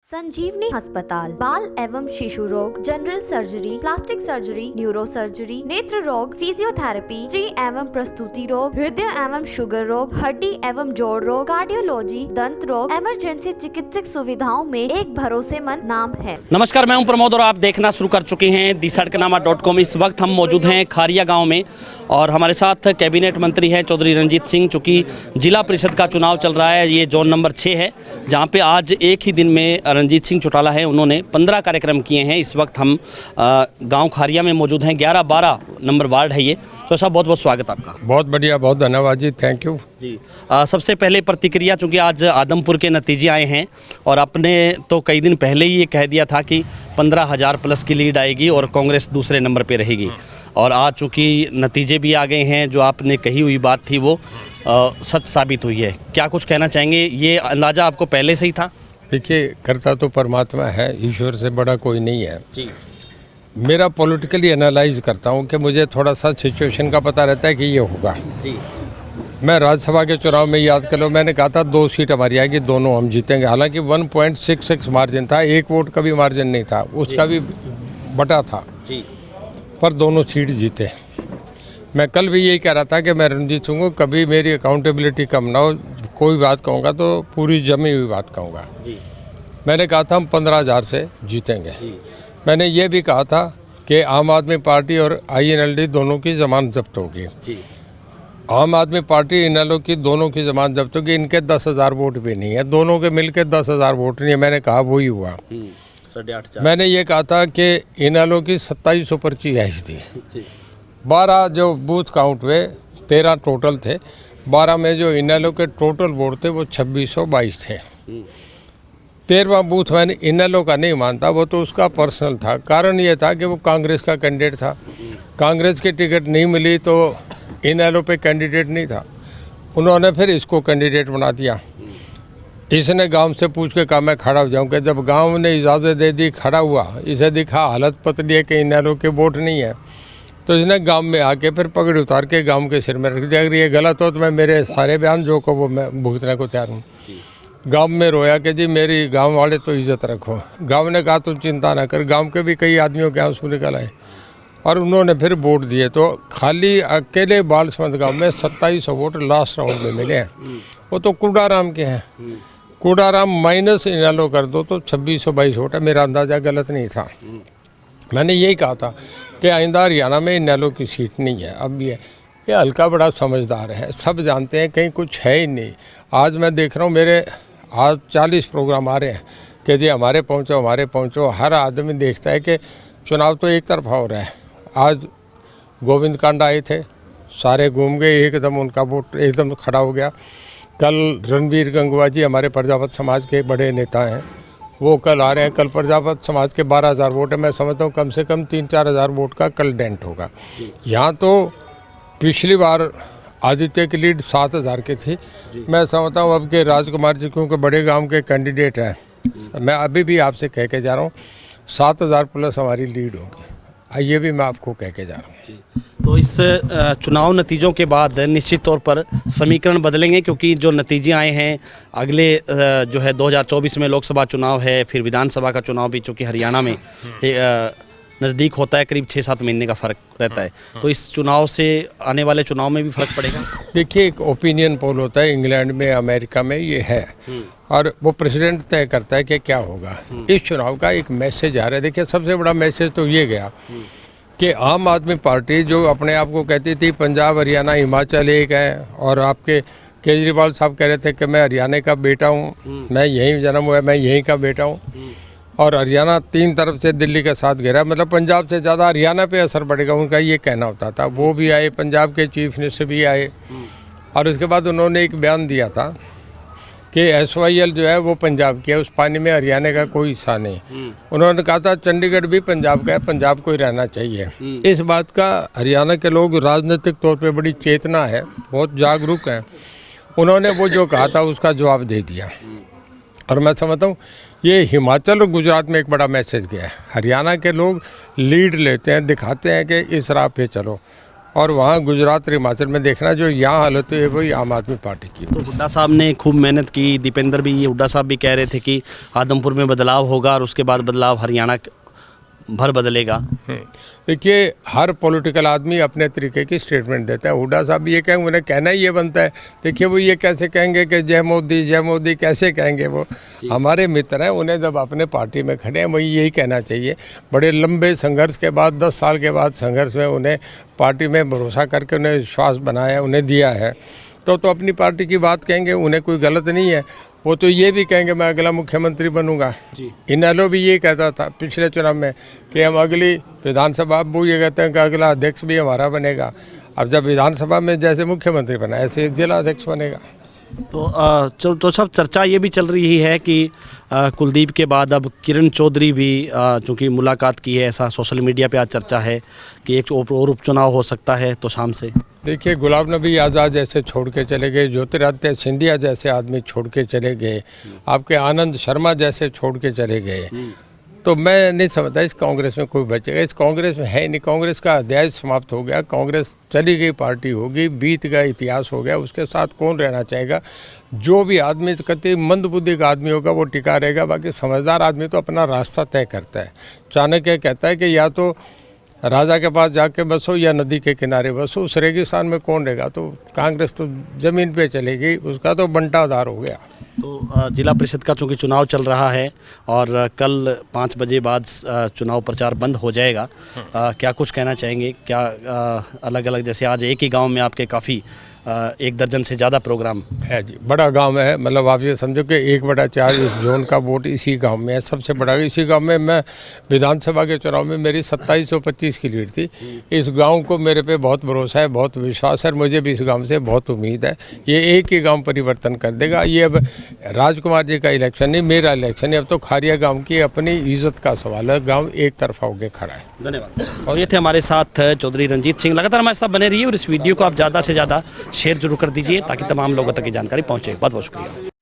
संजीवनी अस्पताल बाल एवं शिशु रोग, general surgery, plastic surgery, neuro surgery, नेत्र रोग, फिजियोथेरेपी, स्त्री एवं प्रसूति रोग, हृदय एवं शुगर रोग, हड्डी एवं जोड़ रोग, कार्डियोलॉजी, दंत रोग, इमरजेंसी चिकित्सक सुविधाओं में एक भरोसेमंद नाम है। नमस्कार, मैं हूं प्रमोद और आप देखना शुरू कर चुके हैं दी-सड़कनामा.com। इस वक्त हम मौजूद हैं खारिया गांव में और हमारे साथ कैबिनेट मंत्री हैं चौधरी रणजीत सिंह। चूँकि जिला परिषद का चुनाव चल रहा है, ये जोन नंबर 6 है, जहाँ पे आज एक ही दिन में रणजीत सिंह चौटाला है, उन्होंने 15 कार्यक्रम किए हैं। इस वक्त हम गांव खारिया में मौजूद हैं। 11-12 नंबर वार्ड है ये। तो साहब, बहुत बहुत स्वागत आपका। बहुत बढ़िया, बहुत धन्यवाद जी, थैंक यू जी। सबसे पहले प्रतिक्रिया, चूँकि आज आदमपुर के नतीजे आए हैं और आपने तो कई दिन पहले ही ये कह दिया था कि 15,000 प्लस की लीड आएगी और कांग्रेस दूसरे नंबर पे रहेगी, और आज चूँकि नतीजे भी आ गए हैं, जो आपने कही हुई बात थी वो सच साबित हुई है। क्या कुछ कहना चाहेंगे? ये अंदाज़ा आपको पहले से ही था? देखिए, करता तो परमात्मा है, ईश्वर से बड़ा कोई नहीं है जी। मेरा पॉलिटिकली एनालाइज करता हूँ कि मुझे थोड़ा सा सिचुएशन का पता रहता है कि ये होगा जी। मैं राज्यसभा के चुनाव में याद कर लो, मैंने कहा था 2 सीट हमारी आएगी, दोनों हम जीतेंगे। हालांकि 1.66 मार्जिन था, 1 वोट का भी मार्जिन नहीं था, उसका भी बटा था जी। पर दोनों सीट जीते। मैं कल भी यही कह रहा था कि मैं रणजीत सिंह को कभी मेरी अकाउंटेबिलिटी कम ना हो, कोई बात कहूँगा तो पूरी जमी हुई बात कहूँगा। जी। मैंने कहा था हम 15,000 से जीतेंगे। जी। मैंने ये भी कहा था कि आम आदमी पार्टी और INLD दोनों की जमानत जब्त होगी। जी। आम आदमी पार्टी इनेलो की दोनों की जमानत जब्त होगी। इनके 10,000 वोट भी नहीं है, दोनों के मिलके 10,000 वोट नहीं है। मैंने कहा वही हुआ। 8.5। मैंने ये कहा था कि इनेलो की 2700 पर्ची ऐसी थी। 12 जो बूथ काउंट हुए, 13 टोटल थे, 12 में जो इनेलो के टोटल वोट थे वो 2622 थे। 13वां बूथ मैंने इनेलो का नहीं मानता, वो तो उसका पर्सनल था। कारण ये था कि वो कांग्रेस का कैंडिडेट था, कांग्रेस की टिकट नहीं मिली तो इनेलो पे कैंडिडेट नहीं था, उन्होंने फिर इसको कैंडिडेट बना दिया। इसने गांव से पूछ के कहा मैं खड़ा हो जाऊँ, कि जब गांव ने इजाज़त दे दी, खड़ा हुआ, इसे दिखा हालत पतली है कि इनेलो के वोट नहीं है, तो इसने गांव में आके फिर पगड़ी उतार के गांव के सिर में रख दिया। अगर ये गलत हो तो मैं मेरे सारे बयान जो को वो मैं भुगतने को तैयार हूँ। गांव में रोया कि जी मेरी गांव वाले तो इज्जत रखो। गांव ने कहा तुम चिंता ना कर, गांव के भी कई आदमियों के आंसू निकल आए और उन्होंने फिर वोट दिए। तो खाली अकेले बालसमंद गाँव में 2700 वोट लास्ट राउंड में मिले हैं। वो तो कुडाराम के हैं। कुडाराम माइनस इनेलो कर दो तो 2622 वोट है। मेरा अंदाज़ा गलत नहीं था। मैंने यही कहा था कि आइंदा हरियाणा में इनेलो की सीट नहीं है। अब ये हल्का बड़ा समझदार है, सब जानते हैं कहीं कुछ है ही नहीं। आज मैं देख रहा हूँ मेरे आज 40 प्रोग्राम आ रहे हैं कि जी हमारे पहुँचो, हमारे पहुँचो। हर आदमी देखता है कि चुनाव तो एक तरफा हो रहा है। आज गोविंद कांडा आए थे, सारे घूम गए, एकदम उनका वोट एकदम खड़ा हो गया। कल रणवीर गंगवा जी हमारे प्रजापत समाज के बड़े नेता हैं, वो कल आ रहे हैं। कल प्रजापत समाज के 12,000 वोट है। मैं समझता हूँ कम से कम 3-4 हज़ार वोट का कल डेंट होगा। यहाँ तो पिछली बार आदित्य की लीड 7,000 की थी। मैं समझता हूँ अब के राजकुमार जी क्योंकि बड़े गांव के कैंडिडेट हैं, मैं अभी भी आपसे कह के जा रहा हूँ 7,000 प्लस हमारी लीड होगी। ये भी मैं आपको कह के जा रहा हूँ। तो इस चुनाव नतीजों के बाद निश्चित तौर पर समीकरण बदलेंगे, क्योंकि जो नतीजे आए हैं अगले जो है 2024 में लोकसभा चुनाव है, फिर विधानसभा का चुनाव भी चूँकि हरियाणा में नज़दीक होता है, करीब 6-7 महीने का फ़र्क रहता है। तो इस चुनाव से आने वाले चुनाव में भी फ़र्क पड़ेगा। देखिए, एक ओपिनियन पोल होता है इंग्लैंड में, अमेरिका में ये है, और वो प्रेसिडेंट तय करता है कि क्या होगा। इस चुनाव का एक मैसेज आ रहा है। देखिए, सबसे बड़ा मैसेज तो ये गया कि आम आदमी पार्टी जो अपने आप को कहती थी पंजाब, हरियाणा, हिमाचल एक है, और आपके केजरीवाल साहब कह रहे थे कि मैं हरियाणा का बेटा हूँ, मैं यहीं जन्म हुआ, मैं यहीं का बेटा हूँ, और हरियाणा 3 तरफ से दिल्ली के साथ घेरा, मतलब पंजाब से ज़्यादा हरियाणा पे असर पड़ेगा, उनका ये कहना होता था। वो भी आए, पंजाब के चीफ मिनिस्टर भी आए, और उसके बाद उन्होंने एक बयान दिया था कि SYL जो है वो पंजाब की है, उस पानी में हरियाणा का कोई हिस्सा नहीं। उन्होंने कहा था चंडीगढ़ भी पंजाब का है, पंजाब को ही रहना चाहिए। इस बात का हरियाणा के लोग राजनीतिक तौर पे बड़ी चेतना है, बहुत जागरूक हैं। उन्होंने वो जो कहा था उसका जवाब दे दिया, और मैं समझता हूँ ये हिमाचल और गुजरात में एक बड़ा मैसेज गया है। हरियाणा के लोग लीड लेते हैं, दिखाते हैं कि इस राह पे चलो, और वहाँ गुजरात और हिमाचल में देखना जो यहाँ हालत है वही आम आदमी पार्टी की। तो हुड्डा साहब ने खूब मेहनत की, दीपेंद्र भी, हुड्डा साहब भी कह रहे थे कि आदमपुर में बदलाव होगा और उसके बाद बदलाव हरियाणा भर बदलेगा। देखिए, हर पॉलिटिकल आदमी अपने तरीके की स्टेटमेंट देता है। हुड्डा साहब ये कहेंगे, उन्हें कहना ही ये बनता है। देखिए, वो ये कैसे कहेंगे कि जय मोदी कैसे कहेंगे? वो हमारे मित्र हैं, उन्हें जब अपने पार्टी में खड़े हैं वही यही कहना चाहिए। बड़े लंबे संघर्ष के बाद 10 साल के बाद संघर्ष में उन्हें पार्टी में भरोसा करके उन्हें विश्वास बनाया, उन्हें दिया है, तो अपनी पार्टी की बात कहेंगे, उन्हें कोई गलत नहीं है। वो तो ये भी कहेंगे मैं अगला मुख्यमंत्री बनूंगा। इनेलो भी ये कहता था पिछले चुनाव में कि हम अगली विधानसभा, वो ये कहते हैं कि अगला अध्यक्ष भी हमारा बनेगा। अब जब विधानसभा में जैसे मुख्यमंत्री बना ऐसे जिला अध्यक्ष बनेगा। तो सब चर्चा ये भी चल रही है कि कुलदीप के बाद अब किरण चौधरी भी चूँकि मुलाकात की है, ऐसा सोशल मीडिया पे आज चर्चा है कि एक और उपचुनाव हो सकता है तो शाम से। देखिए, गुलाब नबी आज़ाद जैसे छोड़ के चले गए, ज्योतिरादित्य सिंधिया जैसे आदमी छोड़ के चले गए, आपके आनंद शर्मा जैसे छोड़ के चले गए, तो मैं नहीं समझता इस कांग्रेस में कोई बचेगा। इस कांग्रेस में है नहीं, कांग्रेस का अध्याय समाप्त हो गया, कांग्रेस चली गई पार्टी होगी, बीत गया इतिहास हो गया, उसके साथ कौन रहना चाहेगा? जो भी आदमी कति मंदबुद्धि का आदमी होगा वो टिका रहेगा, बाकी समझदार आदमी तो अपना रास्ता तय करता है। चाणक्य कहता है कि या तो राजा के पास जाके बसो या नदी के किनारे बसो, उस रेगिस्तान में कौन रहेगा? तो कांग्रेस तो ज़मीन पे चलेगी, उसका तो बंटाधार हो गया। तो जिला परिषद का चूँकि चुनाव चल रहा है और कल 5 बजे बाद चुनाव प्रचार बंद हो जाएगा, क्या कुछ कहना चाहेंगे? क्या अलग अलग, जैसे आज एक ही गांव में आपके काफ़ी 1 दर्जन से ज़्यादा प्रोग्राम है जी, बड़ा गांव है, मतलब आप ये समझो कि 1/4 इस जोन का वोट इसी गांव में है, सबसे बड़ा। इसी गांव में मैं विधानसभा के चुनाव में मेरी 2725 की लीड थी। इस गांव को मेरे पे बहुत भरोसा है, बहुत विश्वास है, मुझे भी इस गांव से बहुत उम्मीद है। ये एक ही गांव परिवर्तन कर देगा। ये अब राजकुमार जी का इलेक्शन नहीं, मेरा इलेक्शन है। अब तो खारिया गाँव की अपनी इज्जत का सवाल है, गाँव एक तरफा होकर खड़ा है। धन्यवाद। और ये थे हमारे साथ चौधरी रंजीत सिंह। लगातार हमारे साथ बने रहिए और इस वीडियो को आप ज़्यादा से ज़्यादा शेयर जरूर कर दीजिए ताकि तमाम लोगों तक ये जानकारी पहुंचे। बहुत बहुत शुक्रिया।